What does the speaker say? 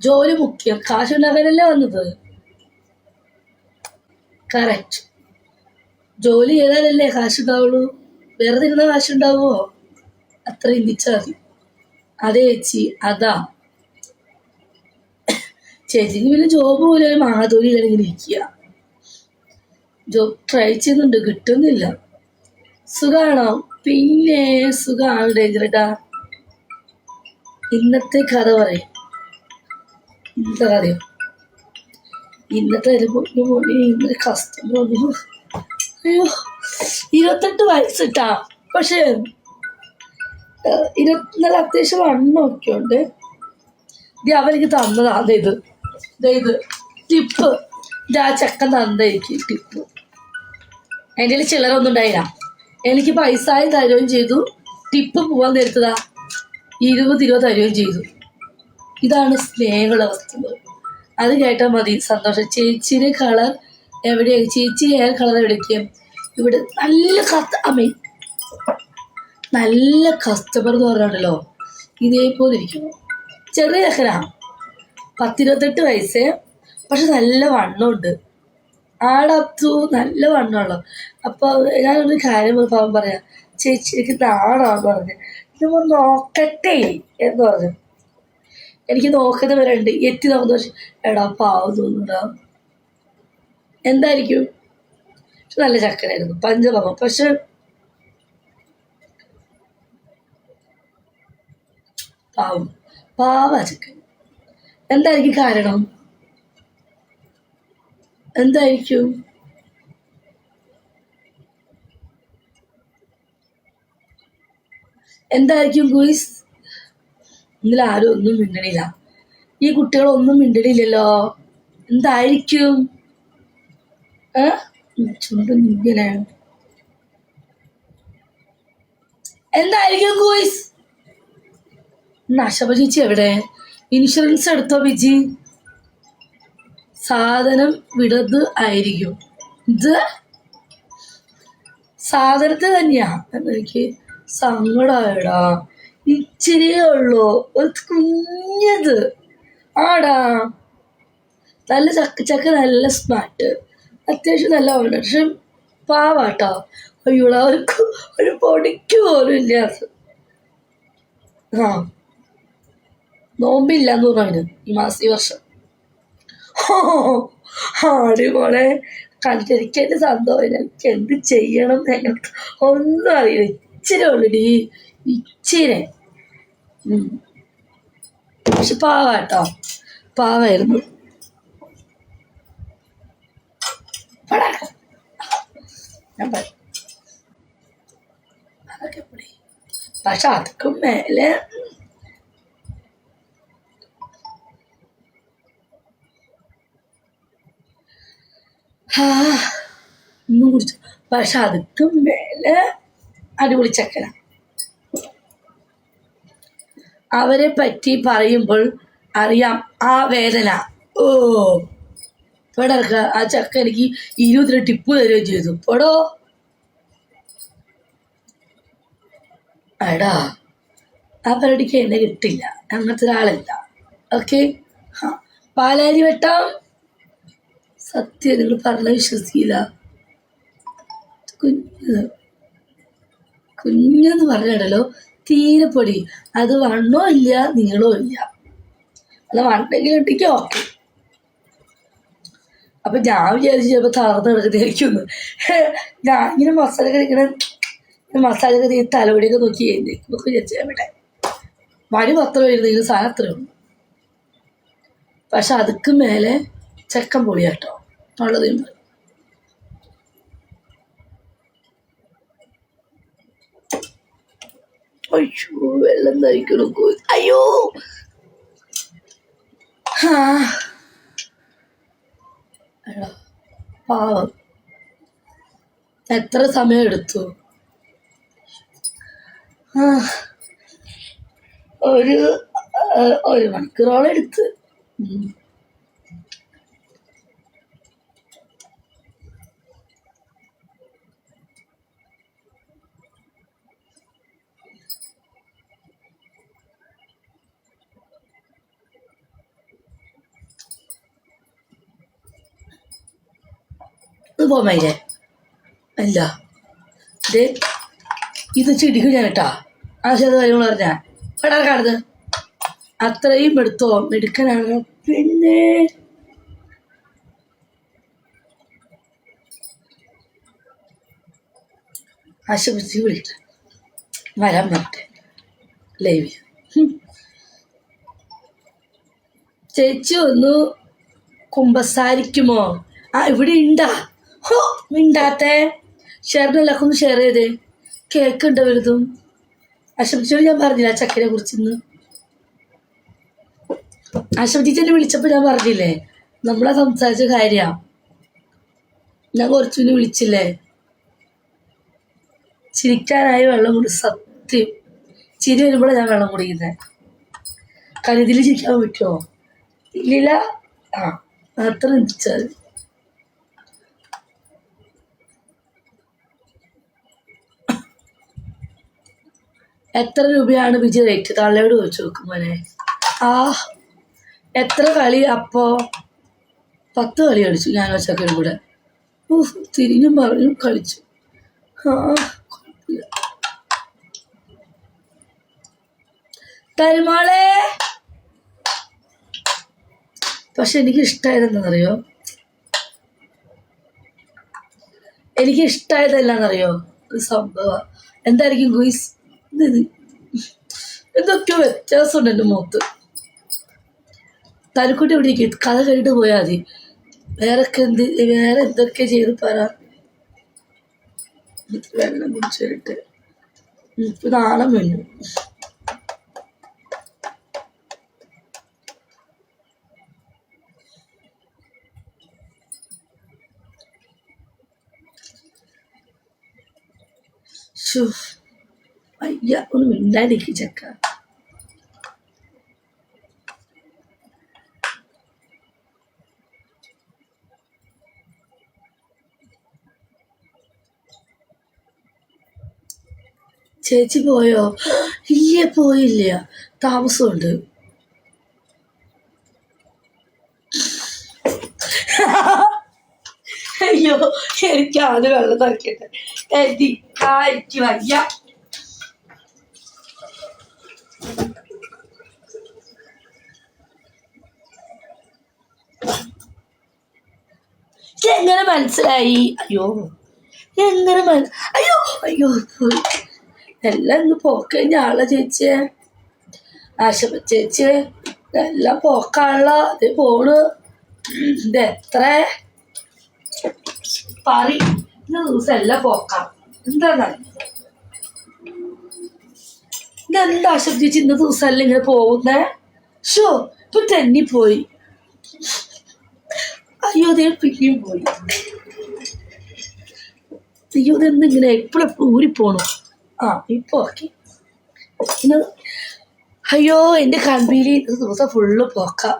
ജോലി മുഖ്യം, കാശുണ്ടാക്കാനല്ലേ വന്നത്. കറക്റ്റ്. ജോലി ചെയ്താലല്ലേ കാശുണ്ടാവുള്ളൂ. വെറുതെ ഇരുന്ന കാശുണ്ടാവുമോ? അത്ര ചിന്തിച്ചാൽ മതി. അതെ ചേച്ചി, അതാ ചേച്ചിക്ക് പിന്നെ ജോബ് പോലെ ഒരു മാതൊലി ഇങ്ങനെ ഇരിക്കുക. ജോബ് ട്രൈ ചെയ്യുന്നുണ്ട്, കിട്ടുന്നില്ല. സുഖാണോ? പിന്നെ സുഖമാണ് ഡേഞ്ചറേട്ടാ. ഇന്നത്തെ കഥ പറയും. ഇന്നത്തെ കഥയോ? ഇന്നത്തെ ഇന്നത്തെ കസ്റ്റമർ വന്നു. അയ്യോ, 28 വയസ്സിട്ടാ. പക്ഷെ നല്ല അത്യാവശ്യം വണ്ണമൊക്കെ ഉണ്ട്. ഇത് അവർക്ക് തന്നതാ. ഇത് ടിപ്പ്. ഇത് ആ ചെക്കൻ തന്നതായിരിക്കും ടിപ്പ്. എൻ്റെ കയ്യിൽ ചില്ലറൊന്നും ഉണ്ടായില്ല. എനിക്ക് പൈസ തരുകയും ചെയ്തു. ടിപ്പ് പോവാൻ നേരത്തതാ 20 രൂപ തരുകയും ചെയ്തു. ഇതാണ് സ്നേഹമുള്ള വസ്തുത. അത് കേട്ടാൽ മതി സന്തോഷം. ചേച്ചിയുടെ കളർ എവിടെയാണ്? ചേച്ചി ഹെയർ കളർ എവിടേക്കും? ഇവിടെ നല്ല കസ്റ്റമർ എന്ന് പറഞ്ഞാണല്ലോ ഇതേപോലെ ഇരിക്കുന്നു. ചെറിയ ചെക്കനാ, 28 വയസ്സ്. പക്ഷെ നല്ല വണ്ണമുണ്ട്. ആടത്തു നല്ല വണ്ണമുള്ളു. അപ്പോൾ ഞാനൊരു കാര്യം പറയാം. ചേച്ചി എനിക്ക് നാടാന്ന് പറഞ്ഞു. ഞാൻ നോക്കട്ടെ എന്ന് പറഞ്ഞു. എനിക്ക് നോക്കുന്നവരുണ്ട്. എത്തി നോക്കുന്ന എടാ പാവം തോന്നുന്നുണ്ടാ. എന്തായിരിക്കും? നല്ല ചക്കനായിരുന്നു, പഞ്ചപാവം. പക്ഷെ പാവ ചക്കൻ. എന്തായിരിക്കും കാരണം? എന്തായിരിക്കും? ഗുയിസ്? ഇന്നലെ ആരും ഒന്നും മിണ്ടണില്ല. ഈ കുട്ടികളൊന്നും മിണ്ടണില്ലല്ലോ. എന്തായിരിക്കും? ചുണ്ടും ഇങ്ങനെ എന്തായിരിക്കും ഗുയിസ്? നശപ ചേച്ചി എവിടെ? ഇൻഷുറൻസ് എടുത്തോ ബിജി? സാധനം വിടത് ആയിരിക്കും. ഇത് സാധനത്തെ തന്നെയാ. എനിക്ക് സങ്കടമായടാ. ഇച്ചിരിയേ ഉള്ളൂ, ഒരു കുഞ്ഞത്. ആടാ നല്ല ചക്ക നല്ല സ്മാർട്ട്, അത്യാവശ്യം നല്ല ഉണ്ട്. പക്ഷെ പാവാട്ടോ. അയ്യോള ഒരു പൊടിക്ക് പോലും ഇല്ല. നോമ്പില്ലാന്ന് പറഞ്ഞു ഈ വർഷം. മോളെ കണ്ടിരിക്കാൻ സന്തോഷം. എനിക്ക് എന്ത് ചെയ്യണം ഞങ്ങൾക്ക് ഒന്നും അറിയില്ല. ഇച്ചിരി ഉള്ളടി, ഇച്ചിരി. പക്ഷെ പാവാട്ടോ, പാവായിരുന്നു. അതൊക്കെ പൊടി. പക്ഷെ അതൊക്കെ മേലെ ഒന്നും കുടിച്ചു. പക്ഷെ അതൊക്കെ മേലെ അടിപൊളി ചക്കര. അവരെ പറ്റി പറയുമ്പോൾ അറിയാം ആ വേദന. ഇവിടെ ആ ചക്ക എനിക്ക് 20 രൂപ ടിപ്പ് തരുകയും ചെയ്തു. പോടോ എടാ, ആ പരിപാടിക്ക് എന്നെ കിട്ടില്ല. അങ്ങനത്തെ ഒരാളല്ല. ഓക്കെ. പാലാരി വെട്ടാം. സത്യം നിങ്ങൾ പറഞ്ഞ വിശ്വസിക്കില്ല. കുഞ്ഞെന്ന് പറഞ്ഞിടല്ലോ തീരെ പൊടി. അത് വണ്ണോ ഇല്ല നീളോ ഇല്ല. അല്ല വണ്ണെങ്കിലും ഉണ്ടെങ്കിൽ ഓക്കെ. അപ്പൊ ഞാൻ വിചാരിച്ചു ചിലപ്പോൾ തളർന്ന് കിടക്കുന്നതായിരിക്കും. ഞാൻ ഇങ്ങനെ മസാല കറി തലവടിയൊക്കെ നോക്കി എന്നൊക്കെ വിചാരിച്ചാൽ ഇവിടെ മണി 10 വരുന്നെങ്കിലും സാധനം അത്രേ ഉള്ളൂ. പക്ഷെ അതുക്ക് മേലെ ചെക്കൻ പൊളിയാട്ടോ ഉള്ളത്. അയ്യോ വെള്ളം തയ്ക്കണം. അയ്യോ പാവം. എത്ര സമയം എടുത്തു? ഒരു മണിക്കൂറോളം എടുത്ത്. ഇവിടുന്ന് പോകാമേ അല്ല ഇത് ഇത് ചിടിക്കും ഞാൻ കേട്ടാ ആശാദ് കാര്യങ്ങൾ പറഞ്ഞാ പെടാ കാണുന്നത് അത്രയും എടുത്തോ എടുക്കാനാണ് പിന്നെ ആശുപത്രി വിളിക്ക വരാൻ പറ്റേ ലൈവ് ചേച്ചി ഒന്ന് കുമ്പസാരിക്കുമോ ഇവിടെ ഉണ്ടാ ഹോ മിണ്ടാത്തേ ഷെയറിനെല്ലാവർക്കും ഒന്ന് ഷെയർ ചെയ്തേ കേക്ക് ഉണ്ട് വലുതും ആശുപത്രിയോട് ഞാൻ പറഞ്ഞില്ല ചക്കരെ കുറിച്ചിന്ന് ആശുപത്രി എന്നെ വിളിച്ചപ്പോൾ ഞാൻ പറഞ്ഞില്ലേ നമ്മളെ സംസാരിച്ച കാര്യമാണ് ഞാൻ കുറച്ചുകൂടി വിളിച്ചില്ലേ ചിരിക്കാനായി വെള്ളം കുടി സത്യം ചിരി വരുമ്പോഴാണ് ഞാൻ വെള്ളം കുടിക്കുന്നത് കരുതിൽ ചിരിക്കാൻ പറ്റുമോ ഇല്ലില്ല അത്ര ചിരിച്ചാൽ എത്ര രൂപയാണ് വിജയ് റേറ്റ് തള്ളയോട് ചോദിച്ചു നോക്കും മോനെ എത്ര കളി അപ്പോ 10 കളി കളിച്ചു ഞാൻ വെച്ചൊക്കെ കൂടെ തിരിഞ്ഞും പറഞ്ഞും കളിച്ചു കുഴപ്പമില്ല തരുമാളെ പക്ഷെ എനിക്ക് ഇഷ്ടമായതെന്താണെന്നറിയോ എനിക്ക് ഇഷ്ടമായതെല്ലാന്നറിയോ ഒരു സംഭവം എന്തായിരിക്കും ഗുയിസ് എന്തൊക്കെയോ വ്യത്യാസമുണ്ട് എൻ്റെ മുഖത്ത് തലക്കുട്ടി ഇവിടെ കഥ കഴിഞ്ഞിട്ട് പോയാൽ മതി വേറെ എന്തൊക്കെ ചെയ്ത് പറ വെള്ളം കുടിച്ചു വരട്ടെ ഇപ്പൊ നാളെ വേണം അയ്യ ഒന്ന് മിണ്ടാതിരിക്കും ചക്ക ചേച്ചി പോയോ ഇല്ലേ പോയില്ല താമസമുണ്ട് അയ്യോ എനിക്ക് ആദ്യം വെള്ളം തറക്കട്ടെ എനിക്ക് വയ്യ എങ്ങനെ മനസ്സിലായി അയ്യോ എങ്ങനെ അയ്യോ അയ്യോ എല്ലാം ഇന്ന് പോക്കഴിഞ്ഞ ആളെ ചേച്ചിയെ ചേച്ചിയെ എല്ലാം പോക്കാണല്ലോ അതേ പോണ് ഇത് എത്ര ഇന്ന ദിവസം എല്ലാം പോക്കാം എന്താ ഇതെന്താ ചേച്ചി ഇന്ന ദിവസം എല്ലാം ഇങ്ങനെ പോകുന്നേ ഷോ ഇപ്പൊ തെന്നിപ്പോയി അയ്യോ അതേ പിന്നെയും പോയി അയ്യോ ഇതെന്തിങ്ങനെ എപ്പോഴെപ്പോഴും ഊരിപ്പോണു ഇപ്പൊ ഓക്കെ അയ്യോ എൻ്റെ കൺപീലി ദിവസം ഫുള്ള് പോക്കാം